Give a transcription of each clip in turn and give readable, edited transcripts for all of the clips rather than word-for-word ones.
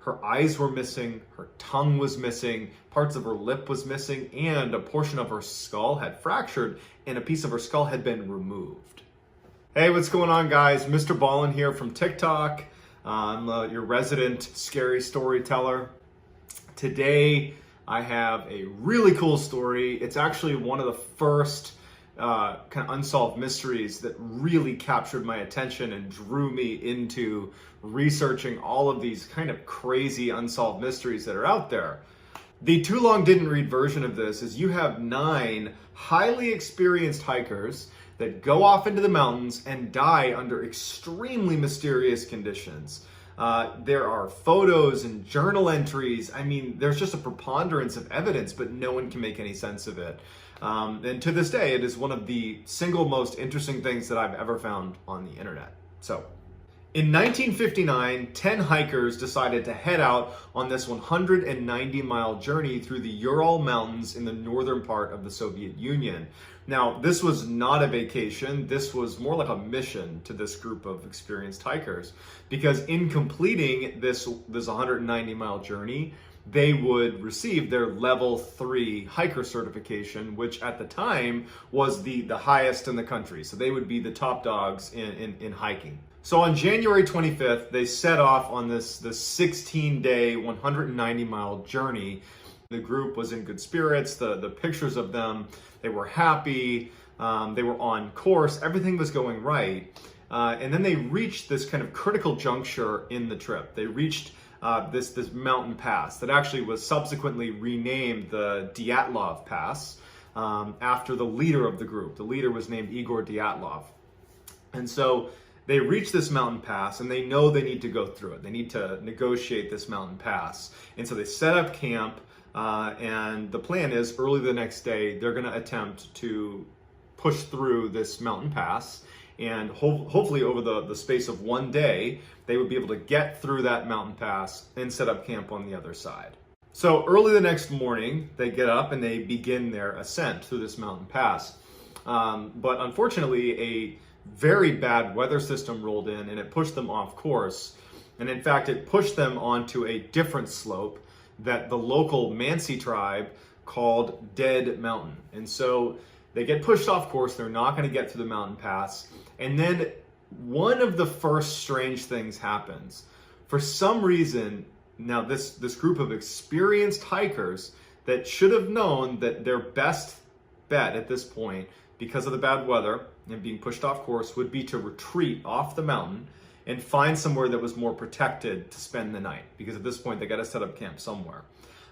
Her eyes were missing, her tongue was missing, parts of her lip was missing, and a portion of her skull had fractured and a piece of her skull had been removed. Hey, what's going on, guys? Mr. Ballin here from TikTok. I'm your resident scary storyteller. Today, I have a really cool story. It's actually one of the first kind of unsolved mysteries that really captured my attention and drew me into researching all of these kind of crazy unsolved mysteries that are out there. The too long didn't read version of this is you have 9 highly experienced hikers that go off into the mountains and die under extremely mysterious conditions. There are photos and journal entries. I mean, there's just a preponderance of evidence, but no one can make any sense of it. And to this day, it is one of the single most interesting things that I've ever found on the internet. So, in 1959, 10 hikers decided to head out on this 190-mile journey through the Ural Mountains in the northern part of the Soviet Union. Now, this was not a vacation. This was more like a mission to this group of experienced hikers, because in completing this 190-mile journey, they would receive their level 3 hiker certification, which at the time was the highest in the country. So they would be the top dogs in hiking. So on January 25th, they set off on this 16-day, 190-mile journey. The group was in good spirits. The pictures of them, they were happy. They were on course. Everything was going right. And then they reached this kind of critical juncture in the trip. They reached this mountain pass that actually was subsequently renamed the Dyatlov Pass after the leader of the group. The leader was named Igor Dyatlov. And so they reach this mountain pass and they know they need to go through it. They need to negotiate this mountain pass. And so they set up camp, and the plan is early the next day, they're going to attempt to push through this mountain pass. And hopefully over the space of one day, they would be able to get through that mountain pass and set up camp on the other side. So early the next morning, they get up and they begin their ascent through this mountain pass. But unfortunately, a very bad weather system rolled in and it pushed them off course. And in fact, it pushed them onto a different slope that the local Mansi tribe called Dead Mountain. And so they get pushed off course. They're not going to get through the mountain pass. And then one of the first strange things happens. For some reason, now this group of experienced hikers that should have known that their best bet at this point, because of the bad weather and being pushed off course, would be to retreat off the mountain and find somewhere that was more protected to spend the night, because at this point they got to set up camp somewhere.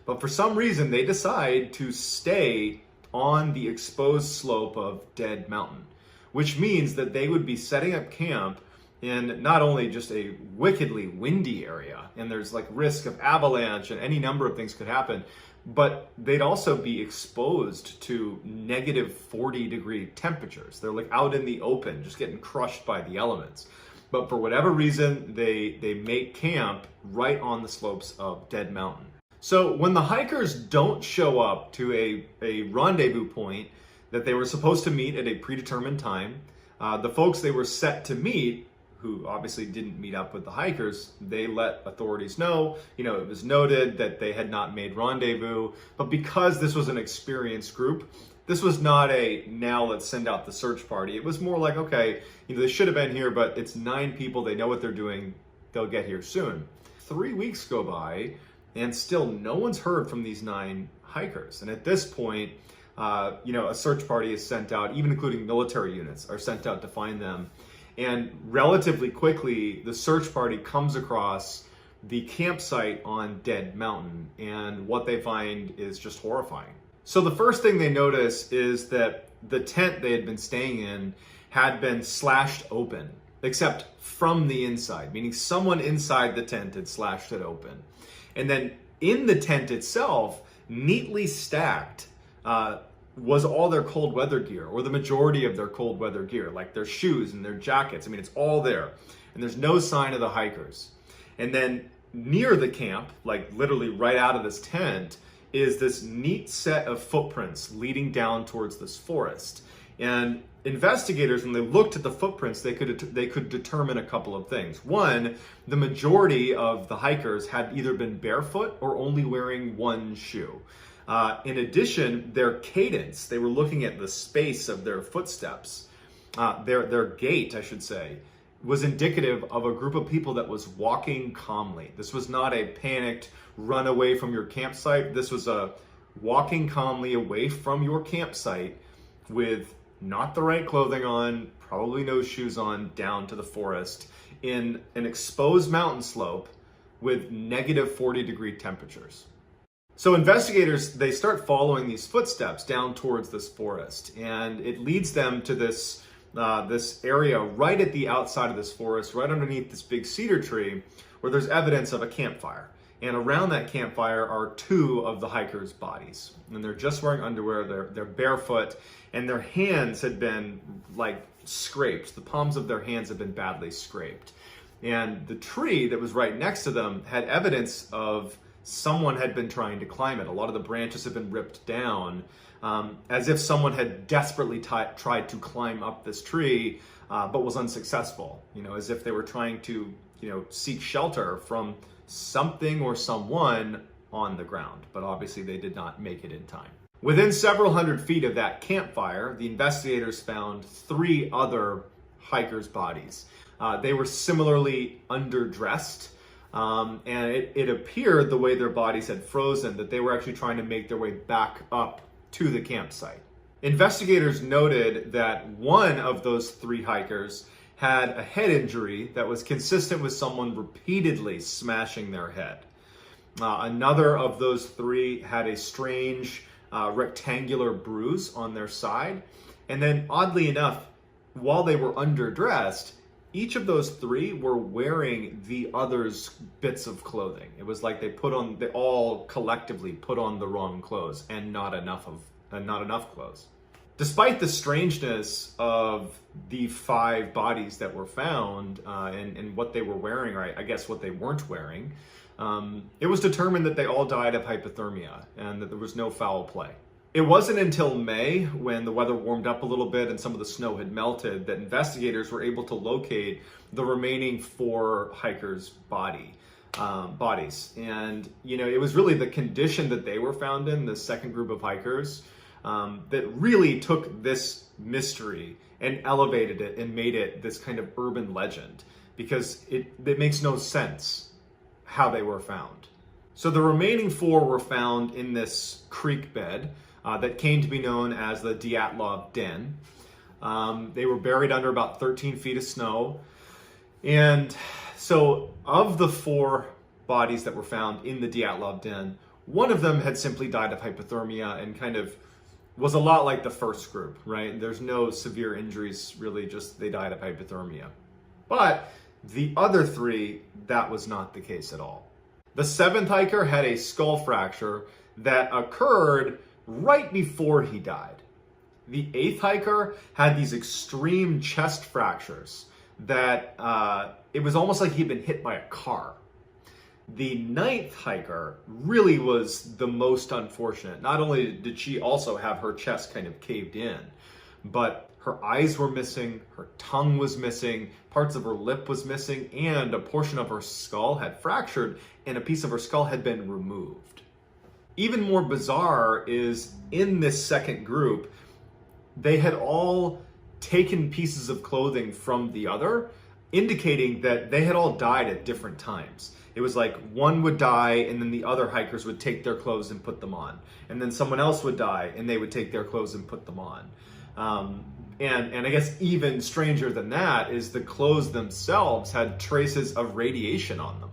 But for some reason they decide to stay on the exposed slope of Dead Mountain, which means that they would be setting up camp in not only just a wickedly windy area, and there's like risk of avalanche and any number of things could happen, but they'd also be exposed to negative 40-degree temperatures. They're like out in the open, just getting crushed by the elements. But for whatever reason, they make camp right on the slopes of Dead Mountain. So when the hikers don't show up to a rendezvous point that they were supposed to meet at a predetermined time, the folks they were set to meet, who obviously didn't meet up with the hikers, they let authorities know. It was noted that they had not made rendezvous, but because this was an experienced group, this was not a, now let's send out the search party. It was more like, okay, they should have been here, but it's 9 people, they know what they're doing, they'll get here soon. 3 weeks go by, and still no one's heard from these 9 hikers. And at this point, a search party is sent out, even including military units are sent out to find them. And relatively quickly, the search party comes across the campsite on Dead Mountain, and what they find is just horrifying. So the first thing they notice is that the tent they had been staying in had been slashed open, except from the inside, meaning someone inside the tent had slashed it open. And then in the tent itself, neatly stacked, was all their cold weather gear, or the majority of their cold weather gear, like their shoes and their jackets. I mean, it's all there. And there's no sign of the hikers. And then near the camp, like literally right out of this tent, is this neat set of footprints leading down towards this forest. And investigators, when they looked at the footprints, they could determine a couple of things. One, the majority of the hikers had either been barefoot or only wearing one shoe. In addition, their cadence, they were looking at the space of their footsteps, their gait, I should say, was indicative of a group of people that was walking calmly. This was not a panicked run away from your campsite. This was a walking calmly away from your campsite with not the right clothing on, probably no shoes on, down to the forest in an exposed mountain slope with negative 40-degree temperatures. So investigators, they start following these footsteps down towards this forest, and it leads them to this area right at the outside of this forest, right underneath this big cedar tree, where there's evidence of a campfire. And around that campfire are two of the hikers' bodies. And they're just wearing underwear, they're barefoot, and their hands had been like scraped. The palms of their hands had been badly scraped. And the tree that was right next to them had evidence of someone had been trying to climb it. A lot of the branches had been ripped down, as if someone had desperately tried to climb up this tree, but was unsuccessful. As if they were trying to, seek shelter from something or someone on the ground. But obviously they did not make it in time. Within several hundred feet of that campfire, the investigators found 3 other hikers' bodies. They were similarly underdressed. And it appeared, the way their bodies had frozen, that they were actually trying to make their way back up to the campsite. Investigators noted that one of those 3 hikers had a head injury that was consistent with someone repeatedly smashing their head. Another of those 3 had a strange rectangular bruise on their side. And then, oddly enough, while they were underdressed, each of those 3 were wearing the other's bits of clothing. It was like they all collectively put on the wrong clothes and not enough clothes. Despite the strangeness of the 5 bodies that were found and what they were wearing, or I guess what they weren't wearing, it was determined that they all died of hypothermia and that there was no foul play. It wasn't until May, when the weather warmed up a little bit and some of the snow had melted, that investigators were able to locate the remaining 4 hikers' bodies. And, it was really the condition that they were found in, the second group of hikers, that really took this mystery and elevated it and made it this kind of urban legend, because it makes no sense how they were found. So the remaining 4 were found in this creek bed that came to be known as the Dyatlov Den. They were buried under about 13 feet of snow. And so of the 4 bodies that were found in the Dyatlov Den, one of them had simply died of hypothermia and kind of was a lot like the first group, right? There's no severe injuries, really, just they died of hypothermia. But the other 3, that was not the case at all. The 7th hiker had a skull fracture that occurred right before he died. The 8th hiker had these extreme chest fractures that it was almost like he'd been hit by a car. The 9th hiker really was the most unfortunate. Not only did she also have her chest kind of caved in, but her eyes were missing, her tongue was missing, parts of her lip was missing, and a portion of her skull had fractured and a piece of her skull had been removed. Even more bizarre is, in this second group, they had all taken pieces of clothing from the other, indicating that they had all died at different times. It was like one would die and then the other hikers would take their clothes and put them on. And then someone else would die and they would take their clothes and put them on. And I guess even stranger than that is the clothes themselves had traces of radiation on them.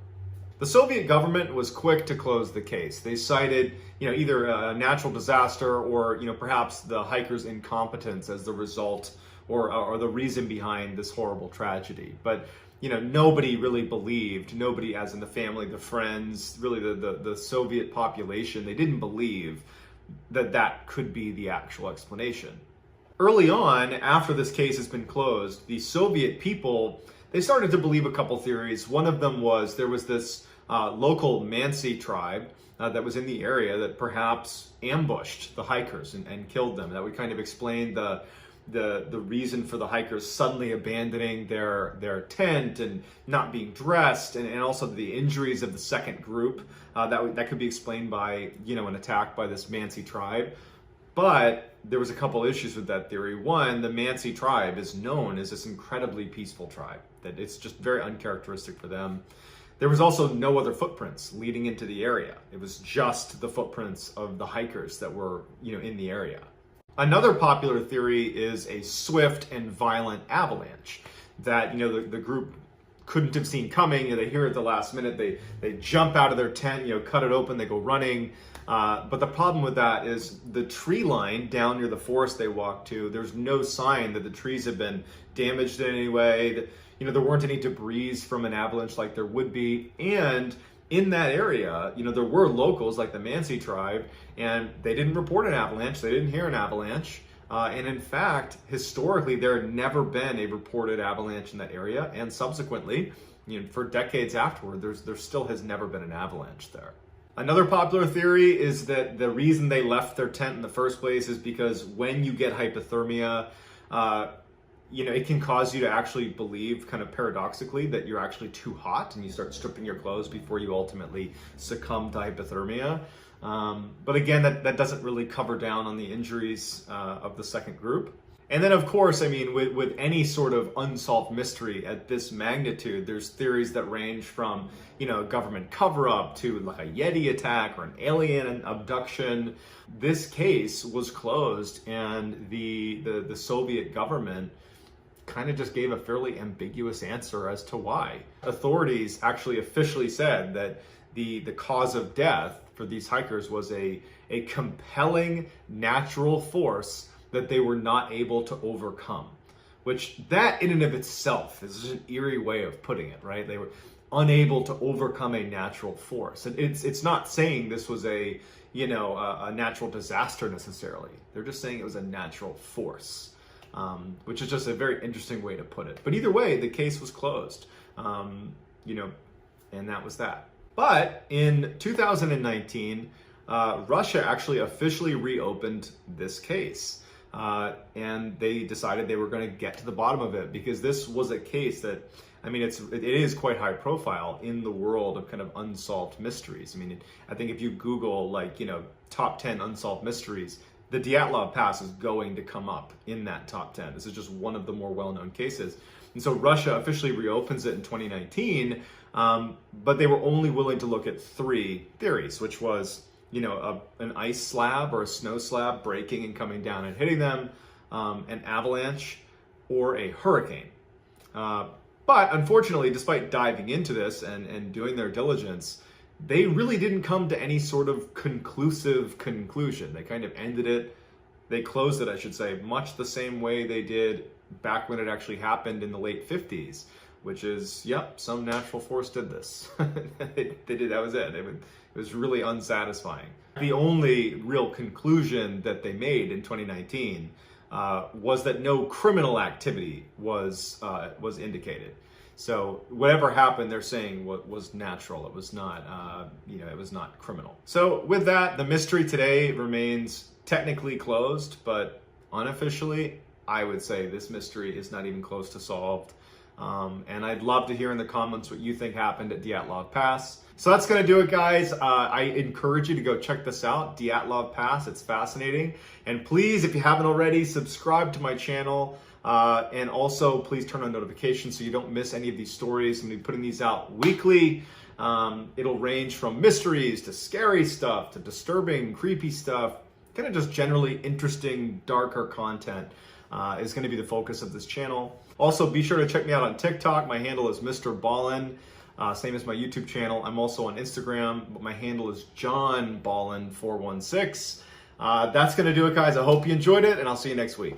The Soviet government was quick to close the case. They cited, either a natural disaster or, perhaps the hikers' incompetence as the result or the reason behind this horrible tragedy. But, nobody really believed, nobody as in the family, the friends, really the Soviet population, they didn't believe that could be the actual explanation. Early on, after this case has been closed, the Soviet people, they started to believe a couple theories. One of them was there was this local Mansi tribe that was in the area that perhaps ambushed the hikers and killed them. That would kind of explain the the reason for the hikers suddenly abandoning their tent and not being dressed, and also the injuries of the second group, that could be explained by, an attack by this Mansi tribe. But there was a couple issues with that theory. One, the Mansi tribe is known as this incredibly peaceful tribe, that it's just very uncharacteristic for them. There was also no other footprints leading into the area. It was just the footprints of the hikers that were, in the area. Another popular theory is a swift and violent avalanche that, the group couldn't have seen coming. They hear it at the last minute. They jump out of their tent, cut it open, they go running. But the problem with that is the tree line down near the forest they walked to, there's no sign that the trees have been damaged in any way. That, there weren't any debris from an avalanche like there would be. And in that area, there were locals like the Mansi tribe, and they didn't report an avalanche. They didn't hear an avalanche. And in fact, historically, there had never been a reported avalanche in that area. And subsequently, for decades afterward, there still has never been an avalanche there. Another popular theory is that the reason they left their tent in the first place is because when you get hypothermia, it can cause you to actually believe, kind of paradoxically, that you're actually too hot and you start stripping your clothes before you ultimately succumb to hypothermia. But again, that doesn't really cover down on the injuries of the second group. And then, of course, with any sort of unsolved mystery at this magnitude, there's theories that range from, a government cover-up to like a Yeti attack or an alien abduction. This case was closed, and the Soviet government kind of just gave a fairly ambiguous answer as to why. Authorities actually officially said that the cause of death for these hikers was a compelling natural force that they were not able to overcome, which that in and of itself is an eerie way of putting it, right? They were unable to overcome a natural force. And it's not saying this was a natural disaster necessarily. They're just saying it was a natural force, which is just a very interesting way to put it. But either way, the case was closed, and that was that. But in 2019, Russia actually officially reopened this case. And they decided they were going to get to the bottom of it, because this was a case that, it is quite high profile in the world of kind of unsolved mysteries. I think if you Google top 10 unsolved mysteries, the Dyatlov Pass is going to come up in that top 10. This is just one of the more well-known cases. And so Russia officially reopens it in 2019, but they were only willing to look at 3 theories, which was an ice slab or a snow slab breaking and coming down and hitting them, an avalanche, or a hurricane. But unfortunately, despite diving into this and doing their diligence, they really didn't come to any sort of conclusive conclusion. They kind of ended it, they closed it, I should say, much the same way they did back when it actually happened in the late 50s, which is, yep, some natural force did this. They did, that was it. It was really unsatisfying. The only real conclusion that they made in 2019 was that no criminal activity was indicated. So whatever happened, they're saying was natural. It was not, it was not criminal. So with that, the mystery today remains technically closed, but unofficially, I would say this mystery is not even close to solved. And I'd love to hear in the comments what you think happened at Dyatlov Pass. So that's going to do it, guys. I encourage you to go check this out, Dyatlov Pass. It's fascinating. And please, if you haven't already, subscribe to my channel. And also, please turn on notifications so you don't miss any of these stories. I'm going to be putting these out weekly. It'll range from mysteries to scary stuff to disturbing, creepy stuff. Kind of just generally interesting, darker content is going to be the focus of this channel. Also, be sure to check me out on TikTok. My handle is Mr. Ballin, same as my YouTube channel. I'm also on Instagram, but my handle is JohnBallin416. That's going to do it, guys. I hope you enjoyed it, and I'll see you next week.